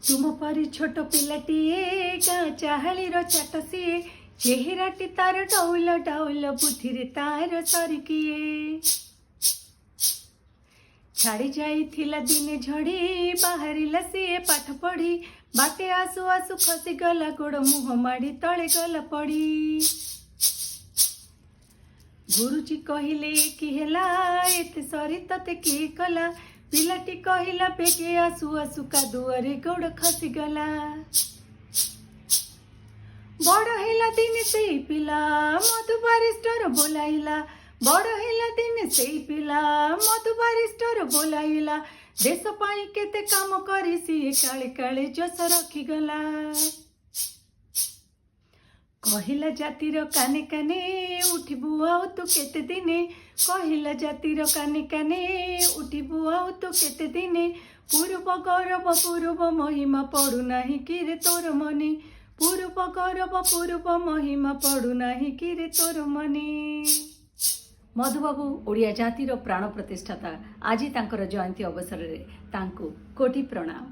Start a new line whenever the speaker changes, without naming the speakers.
तुम परी छोट पिलाटीए गाँ चाहालीर चाट सीए चेहराटी तार डौल डौल बुद्धि तार सरकिए छाड़ी जाइथिला दिने झड़ी बाहरिला सीए पाठ पढ़ी बाटे आसु आसु खसी गला गोड़ मुह माड़ी तले गला पड़ी गुरुजी कहिले कि हेला एते सरी तते कि कला पिलाटी कहिला बेगे आसु आसु कादुअरे गोड़ खसी गला बड़ हेला दिने सेई पिला मधु बारिस्टर बोलाइला बड़ हेला दिने सेई पिला मधु बारिस्टर बोलाइला देश पाई केते काम करी सी काले काले जस रखी गला कहिला जातिर काने काने उठिबु आउ तू केते दिने कहिला जातिर काने काने उठिबु आउ तू केते दिने पूर्व गौरव पूर्व महिमा पड़ू नाही कि रे तोर मने पूर्व गौरव पूर्व महिमा पड़ू नाही कि रे तोर मने। मधुबाबू ओडिया जातिर प्राण प्रतिष्ठाता आज तांकर जयंती अवसर रे तांकु कोटि प्रणाम।